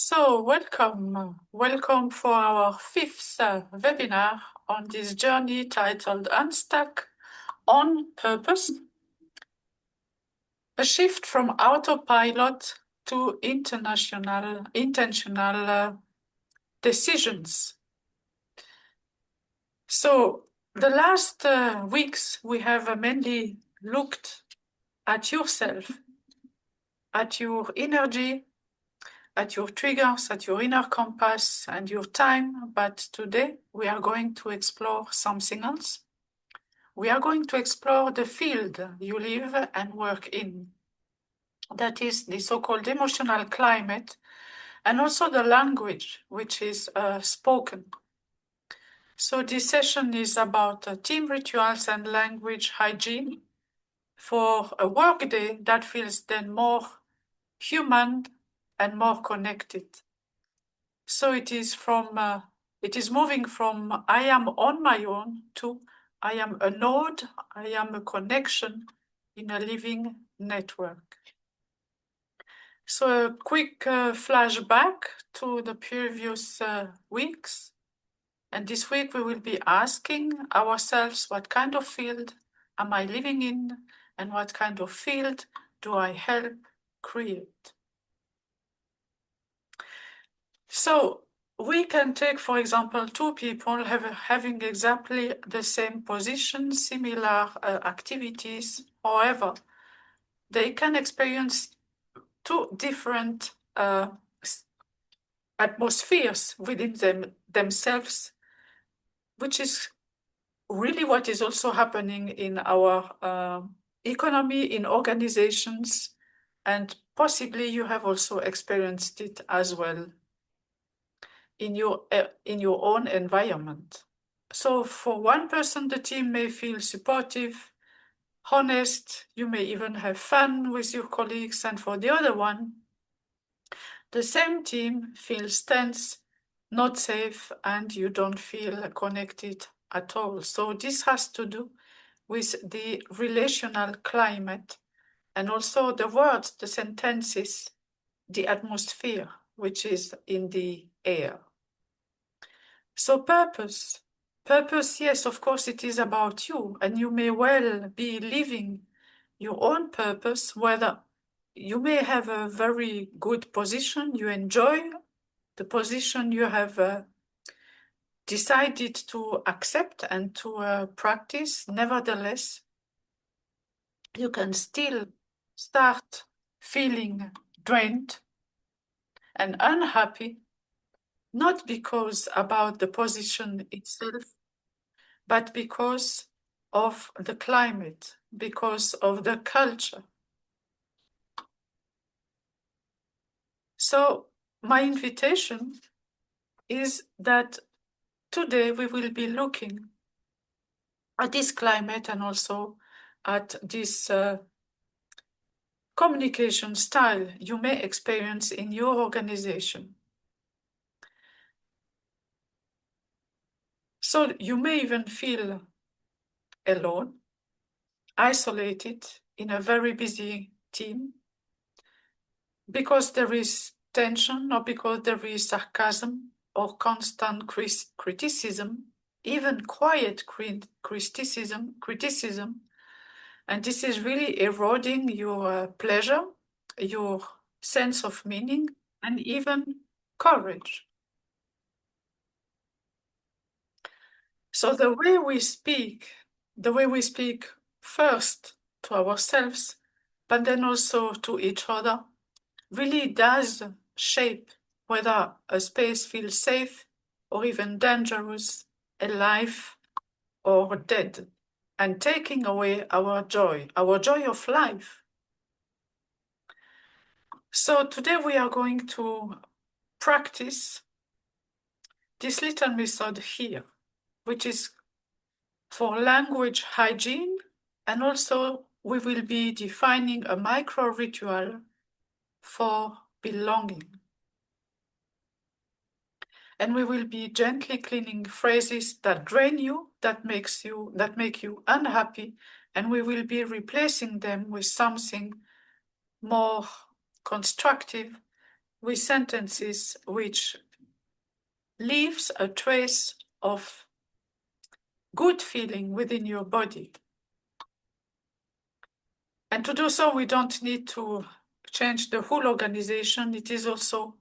So, welcome for our fifth webinar on this journey titled Unstuck on Purpose, a shift from autopilot to intentional decisions. So, the last weeks we have mainly looked at yourself, at your energy, at your triggers, at your inner compass and your time. But today we are going to explore something else. We are going to explore the field you live and work in. That is the so-called emotional climate and also the language which is spoken. So this session is about team rituals and language hygiene for a workday that feels then more human and more connected. So it is moving from I am on my own to I am a node, I am a connection in a living network. So a quick flashback to the previous weeks. And this week we will be asking ourselves, what kind of field am I living in? And what kind of field do I help create? So we can take, for example, two people having exactly the same position, similar activities. However, they can experience two different atmospheres within themselves, which is really what is also happening in our economy, in organizations, and possibly you have also experienced it as well in your own environment. So for one person, the team may feel supportive, honest, you may even have fun with your colleagues, and for the other one, the same team feels tense, not safe, and you don't feel connected at all. So this has to do with the relational climate and also the words, the sentences, the atmosphere, which is in the air. So purpose, yes, of course, it is about you, and you may well be living your own purpose, whether you may have a very good position, you enjoy the position you have decided to accept and to practice. Nevertheless, you can still start feeling drained and unhappy, not because about the position itself, but because of the climate, because of the culture. So my invitation is that today we will be looking at this climate and also at this communication style you may experience in your organization. So you may even feel alone, isolated in a very busy team, because there is tension or because there is sarcasm or constant criticism, even quiet criticism, and this is really eroding your pleasure, your sense of meaning, and even courage. So the way we speak first to ourselves, but then also to each other, really does shape whether a space feels safe or even dangerous, alive or dead, and taking away our joy of life. So today we are going to practice this little method here, which is for language hygiene, and also we will be defining a micro ritual for belonging. And we will be gently cleaning phrases that drain you, that make you unhappy, and we will be replacing them with something more constructive, with sentences which leaves a trace of good feeling within your body. And to do so, we don't need to change the whole organization. It is also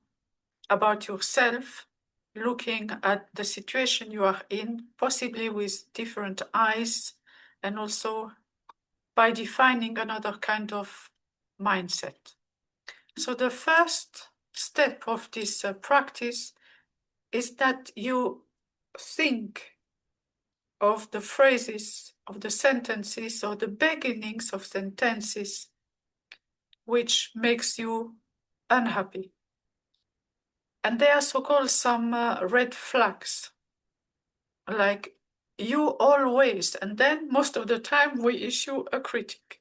about yourself, looking at the situation you are in, possibly with different eyes, and also by defining another kind of mindset. So the first step of this practice is that you think of the phrases, of the sentences, or the beginnings of sentences which makes you unhappy. And there are so-called some red flags, like you always, and then most of the time we issue a critic,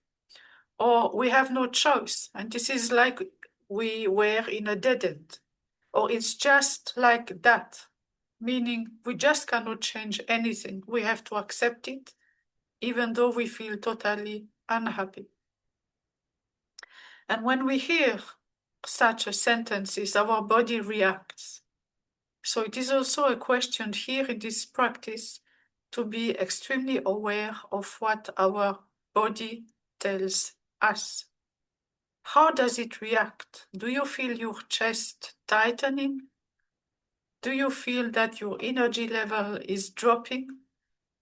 or we have no choice, and this is like we were in a dead end, or it's just like that, meaning we just cannot change anything. We have to accept it, even though we feel totally unhappy. And when we hear such a sentences, our body reacts. So it is also a question here in this practice to be extremely aware of what our body tells us. How does it react? Do you feel your chest tightening? Do you feel that your energy level is dropping?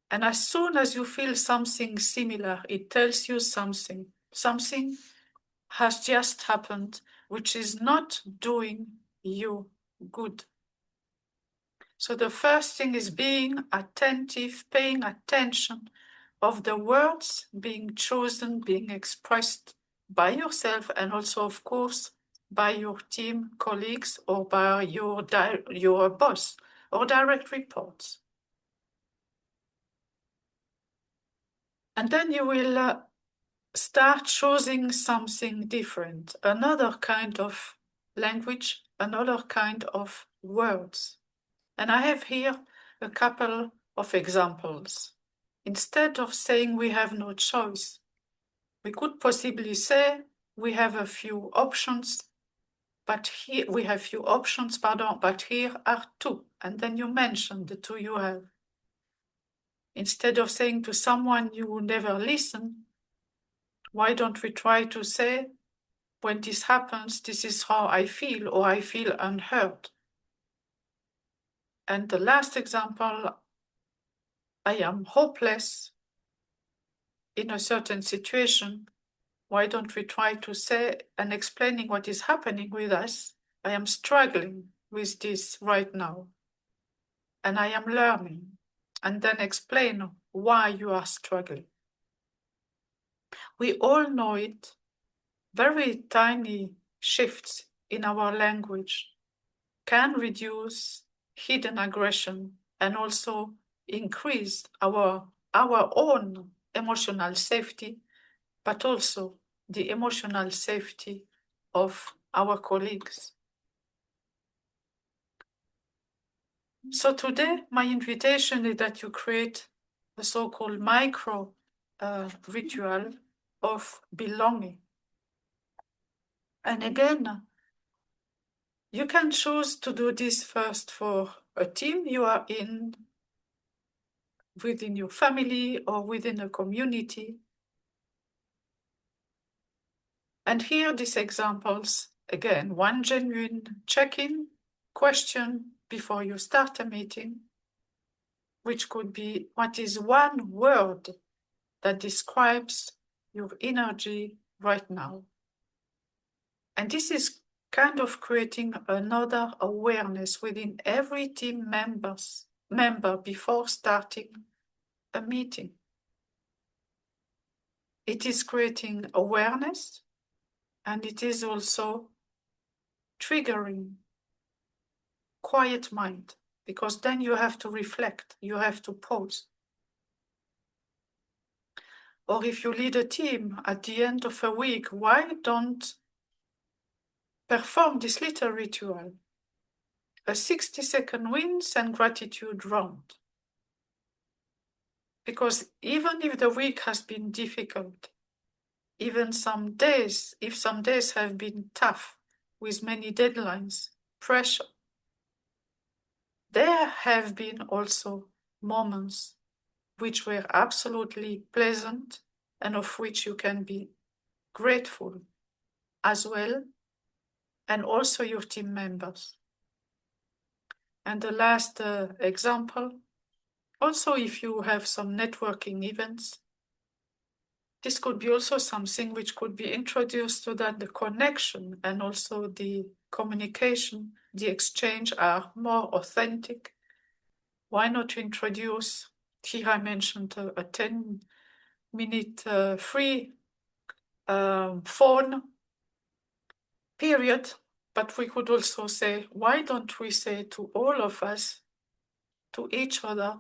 And as soon as you feel something similar, it tells you something. Something has just happened which is not doing you good. So the first thing is being attentive, paying attention of the words being chosen, being expressed by yourself, and also, of course, by your team colleagues or by your boss or direct reports. And then you will start choosing something different, another kind of language, another kind of words. And I have here a couple of examples. Instead of saying we have no choice, we could possibly say we have a few options, but here we have few options, but here are two. And then you mention the two you have. Instead of saying to someone you never listen, why don't we try to say, when this happens, this is how I feel, or I feel unheard. And the last example, I am hopeless in a certain situation. Why don't we try to say, and explaining what is happening with us, I am struggling with this right now, and I am learning, and then explain why you are struggling. We all know it. Very tiny shifts in our language can reduce hidden aggression and also increase our own emotional safety, but also the emotional safety of our colleagues. So today, my invitation is that you create the so-called micro ritual of belonging. And again, you can choose to do this first for a team you are in, within your family, or within a community. And here these examples, again, one genuine check-in question before you start a meeting, which could be, what is one word that describes your energy right now? And this is kind of creating another awareness within every team member before starting a meeting. It is creating awareness, and it is also triggering quiet mind, because then you have to reflect, you have to pause. Or if you lead a team at the end of a week, why don't perform this little ritual? A 60-second wins and gratitude round. Because even if the week has been difficult, even some days, if some days have been tough, with many deadlines, pressure. There have been also moments which were absolutely pleasant and of which you can be grateful as well, and also your team members. And the last example, also if you have some networking events, this could be also something which could be introduced so that the connection and also the communication, the exchange are more authentic. Why not introduce, here I mentioned a 10-minute free phone period, but we could also say, why don't we say to all of us, to each other,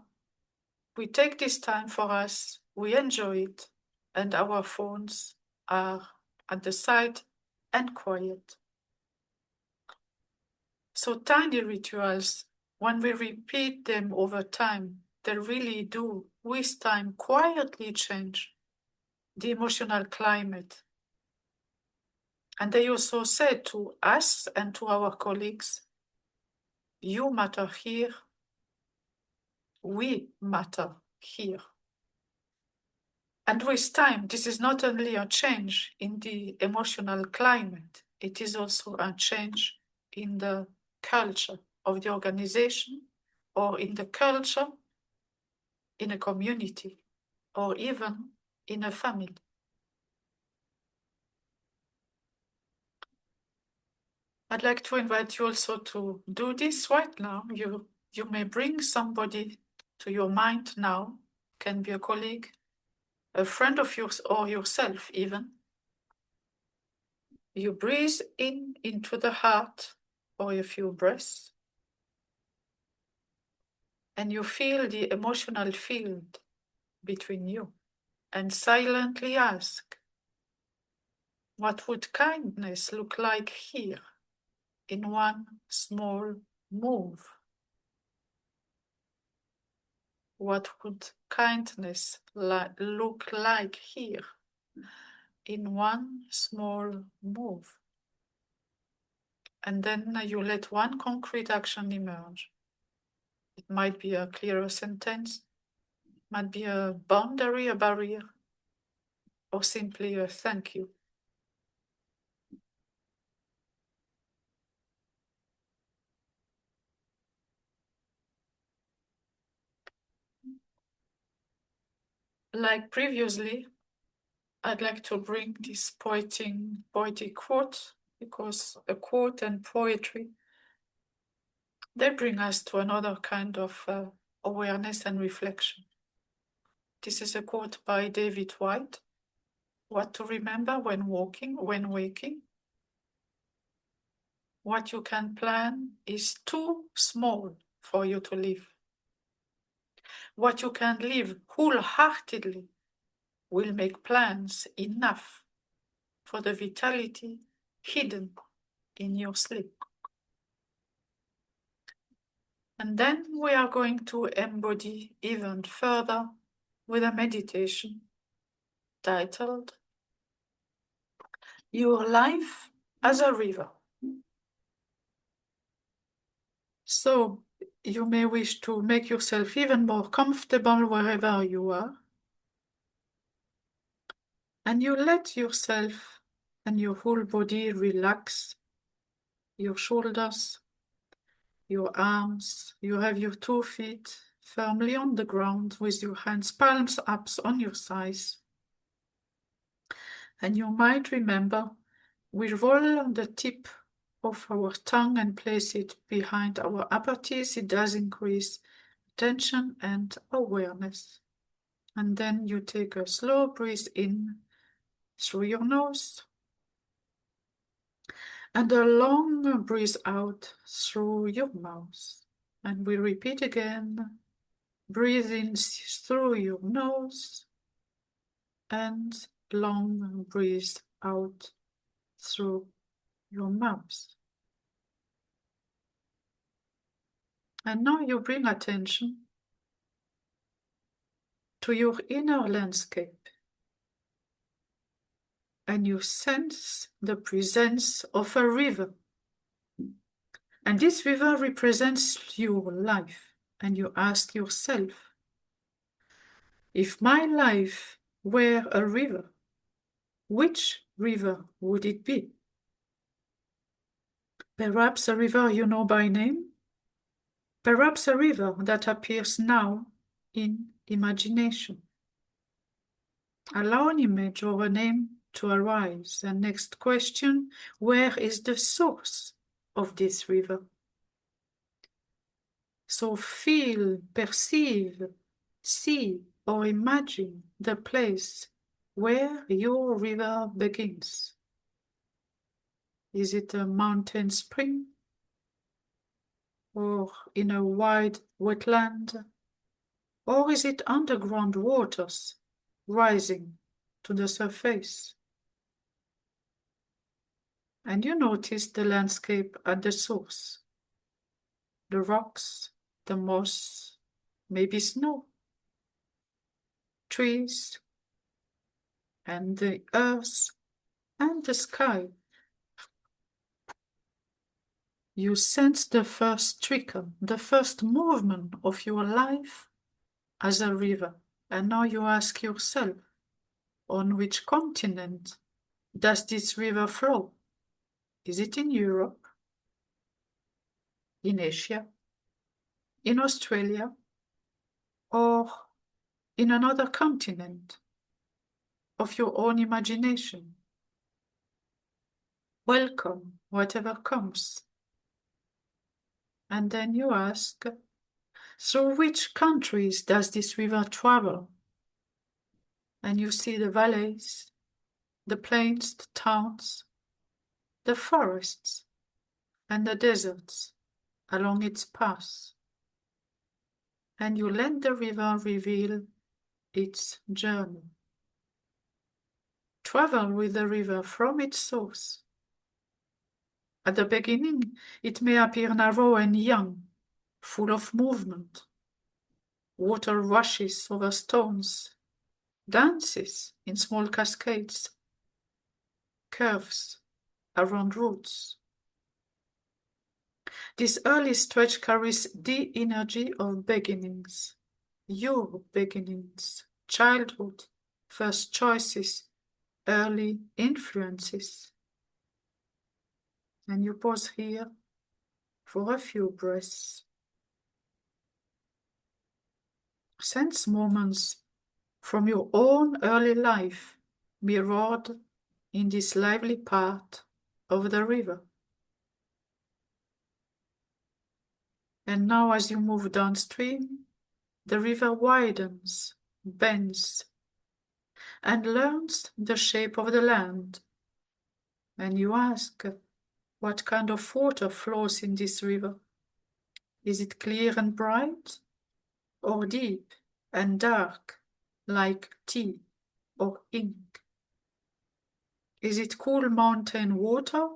we take this time for us, we enjoy it, and our phones are at the side and quiet. So tiny rituals, when we repeat them over time, they really do, with time, quietly change the emotional climate. And they also said to us and to our colleagues, you matter here, we matter here. And with time, this is not only a change in the emotional climate, it is also a change in the culture of the organization, or in the culture in a community, or even in a family. I'd like to invite you also to do this right now. You may bring somebody to your mind now, can be a colleague, a friend of yours, or yourself even. You breathe in into the heart for a few breaths, and you feel the emotional field between you, and silently ask, what would kindness look like here in one small move? What would kindness look like here in one small move? And then you let one concrete action emerge. It might be a clearer sentence, might be a boundary, a barrier, or simply a thank you. Like previously, I'd like to bring this poetic quote, because a quote and poetry, they bring us to another kind of awareness and reflection. This is a quote by David White. What to remember when waking. What you can plan is too small for you to live. What you can live wholeheartedly will make plans enough for the vitality hidden in your sleep. And then we are going to embody even further with a meditation titled Your Life as a River. So you may wish to make yourself even more comfortable wherever you are. And you let yourself and your whole body relax, your shoulders, your arms. You have your 2 feet firmly on the ground with your hands palms up on your thighs. And you might remember we roll the tip of our tongue and place it behind our upper teeth. It does increase attention and awareness. And then you take a slow breath in through your nose and a long breath out through your mouth. And we repeat again. Breathe in through your nose and long breathe out through your mouth. And now you bring attention to your inner landscape, and you sense the presence of a river And this river represents your life. And you ask yourself, if my life were a river, which river would it be? Perhaps a river you know by name? Perhaps a river that appears now in imagination. Allow an image or a name to arise. And next question, where is the source of this river? So feel, perceive, see, or imagine the place where your river begins. Is it a mountain spring? Or in a wide wetland? Or is it underground waters rising to the surface? And you notice the landscape at the source. The rocks, the moss, maybe snow, trees, and the earth and the sky. You sense the first trickle, the first movement of your life as a river. And now you ask yourself, on which continent does this river flow? Is it in Europe? In Asia? In Australia? Or in another continent of your own imagination? Welcome, whatever comes. And then you ask, through which countries does this river travel? And you see the valleys, the plains, the towns, the forests, and the deserts along its path. And you let the river reveal its journey. Travel with the river from its source. At the beginning, it may appear narrow and young, full of movement. Water rushes over stones, dances in small cascades, curves around roots. This early stretch carries the energy of beginnings, your beginnings, childhood, first choices, early influences. And you pause here for a few breaths. Sense moments from your own early life mirrored in this lively part of the river. And now as you move downstream, the river widens, bends, and learns the shape of the land. And you ask, what kind of water flows in this river? Is it clear and bright, or deep and dark, like tea or ink? Is it cool mountain water,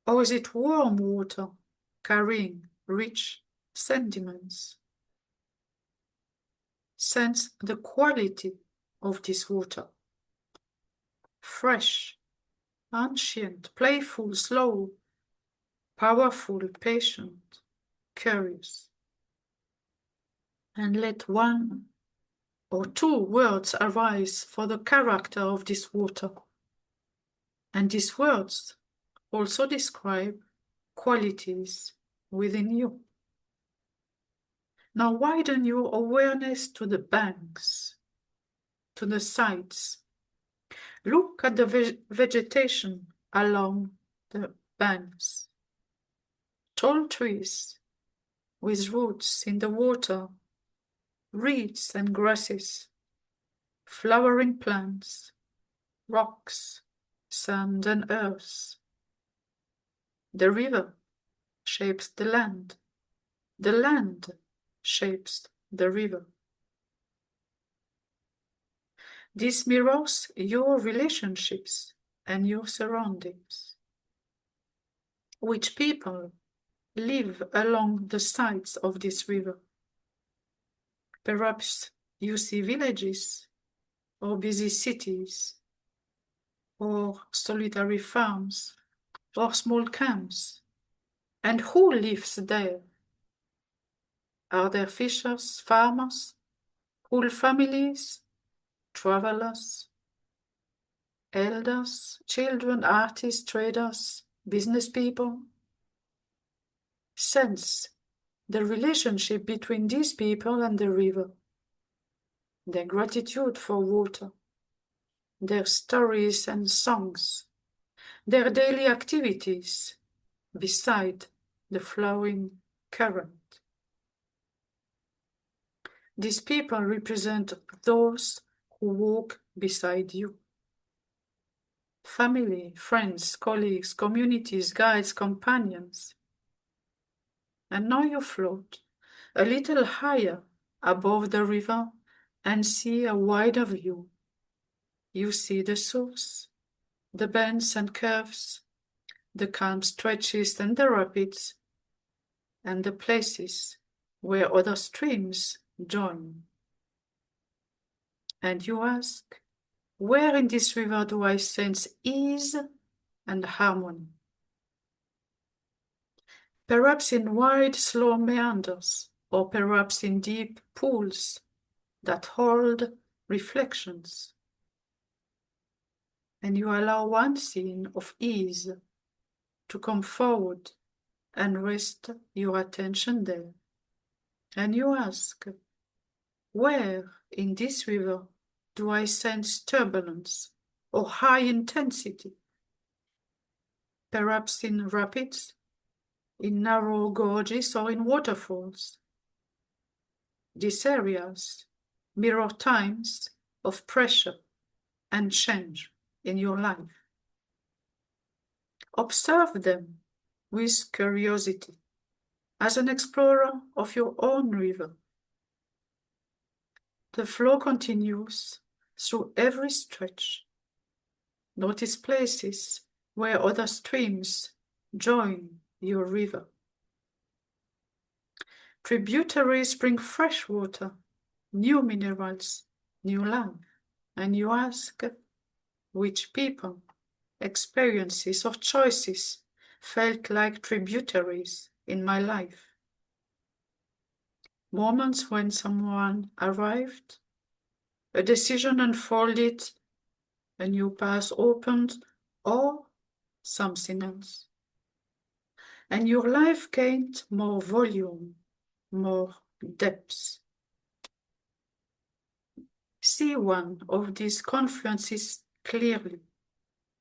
or is it warm water, carrying rich sentiments? Sense the quality of this water. Fresh, ancient, playful, slow, powerful, patient, curious. And let one or two words arise for the character of this water. And these words also describe qualities within you. Now widen your awareness to the banks, to the sides. Look at the vegetation along the banks. Tall trees with roots in the water, reeds and grasses, flowering plants, rocks, sand and earth. The river shapes the land shapes the river. This mirrors your relationships and your surroundings. Which people live along the sides of this river? Perhaps you see villages, or busy cities, or solitary farms, or small camps. And who lives there? Are there fishers, farmers, whole families, travelers, elders, children, artists, traders, business people? Sense the relationship between these people and the river, their gratitude for water, their stories and songs, their daily activities beside the flowing current. These people represent those who walk beside you. Family, friends, colleagues, communities, guides, companions. And now you float a little higher above the river and see a wider view. You see the source, the bends and curves, the calm stretches and the rapids, and the places where other streams join. And you ask, where in this river do I sense ease and harmony? Perhaps in wide, slow meanders, or perhaps in deep pools that hold reflections. And you allow one scene of ease to come forward and rest your attention there. And you ask, where in this river do I sense turbulence or high intensity? Perhaps in rapids, in narrow gorges, or in waterfalls. These areas mirror times of pressure and change in your life. Observe them with curiosity as an explorer of your own river. The flow continues through every stretch. Notice places where other streams join your river. Tributaries bring fresh water, new minerals, new life. And you ask, which people, experiences, or choices felt like tributaries in my life? Moments when someone arrived, a decision unfolded, a new path opened, or something else. And your life gained more volume, more depth. See one of these confluences clearly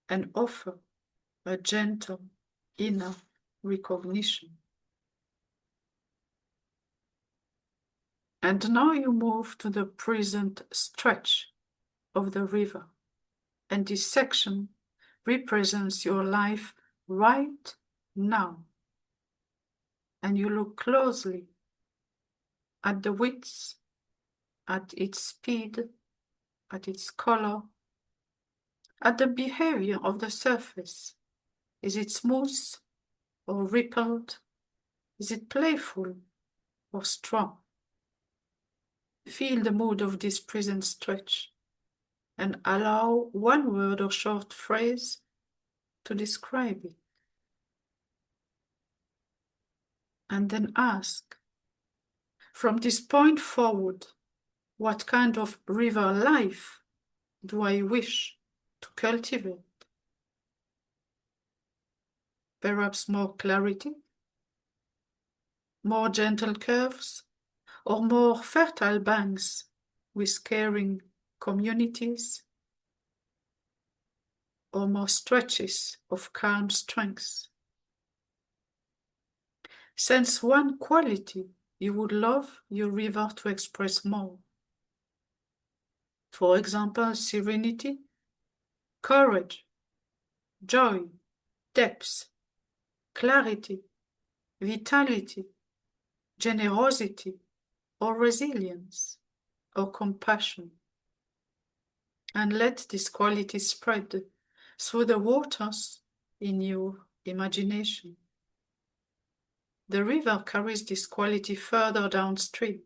and offer a gentle inner recognition. And now you move to the present stretch of the river, and this section represents your life right now. And you look closely at the width, at its speed, at its color, at the behavior of the surface. Is it smooth or rippled? Is it playful or strong? Feel the mood of this present stretch and allow one word or short phrase to describe it. And then ask, from this point forward, what kind of river life do I wish to cultivate? Perhaps more clarity, more gentle curves, or more fertile banks with caring communities, or more stretches of calm strength. Sense one quality you would love your river to express more. For example, serenity, courage, joy, depth, clarity, vitality, generosity, or resilience, or compassion. And let this quality spread through the waters in your imagination. The river carries this quality further downstream.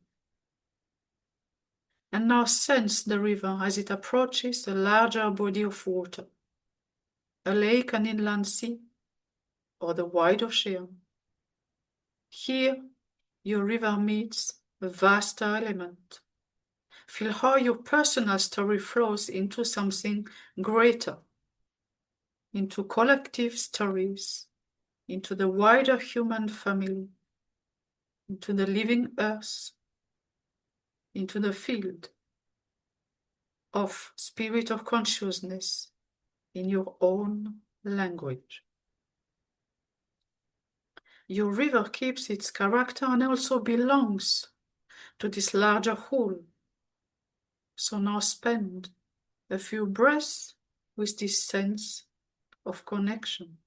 And now sense the river as it approaches a larger body of water, a lake, an inland sea, or the wide ocean. Here, your river meets a vaster element. Feel how your personal story flows into something greater, into collective stories, into the wider human family, into the living earth, into the field of spirit of consciousness in your own language. Your river keeps its character and also belongs to this larger whole. So now spend a few breaths with this sense of connection.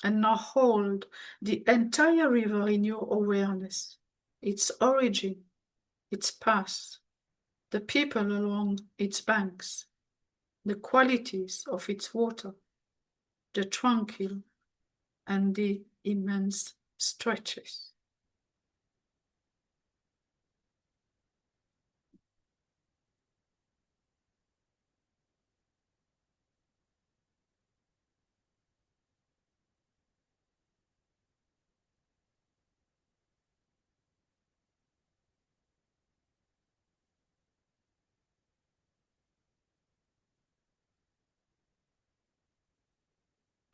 And now hold the entire river in your awareness, its origin, its path, the people along its banks, the qualities of its water, the tranquil and the immense stretches.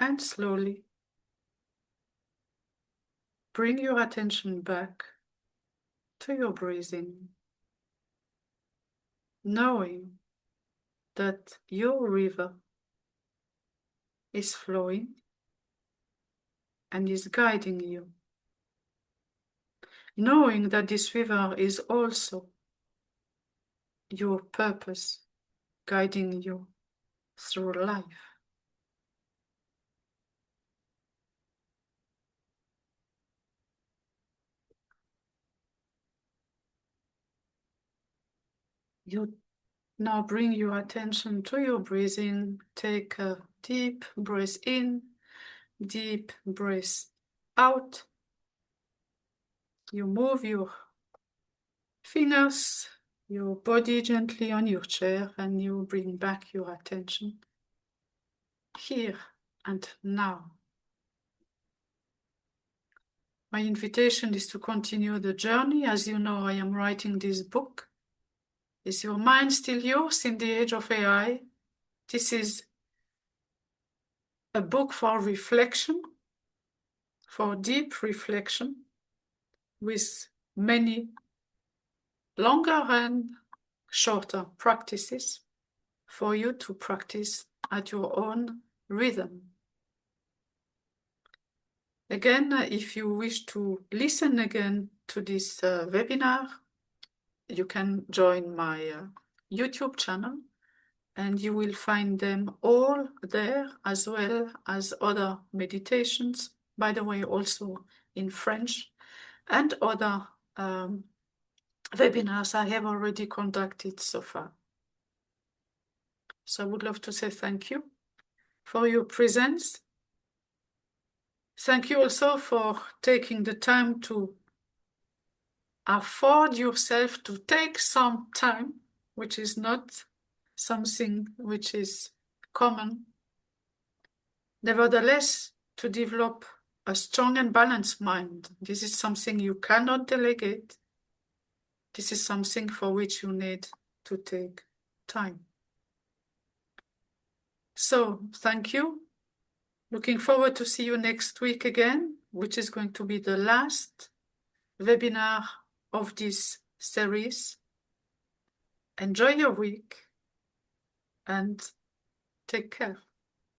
And slowly bring your attention back to your breathing, knowing that your river is flowing and is guiding you, knowing that this river is also your purpose guiding you through life. You now bring your attention to your breathing. Take a deep breath in, deep breath out. You move your fingers, your body gently on your chair, and you bring back your attention here and now. My invitation is to continue the journey. As you know, I am writing this book. Is your mind still yours in the age of AI? This is a book for reflection, for deep reflection, with many longer and shorter practices for you to practice at your own rhythm. Again, if you wish to listen again to this webinar, you can join my YouTube channel and you will find them all there, as well as other meditations, by the way, also in French, and other webinars I have already conducted so far. So I would love to say thank you for your presence. Thank you also for taking the time to afford yourself to take some time, which is not something which is common. Nevertheless, to develop a strong and balanced mind. This is something you cannot delegate. This is something for which you need to take time. So, thank you. Looking forward to see you next week again, which is going to be the last webinar of this series. Enjoy your week and take care.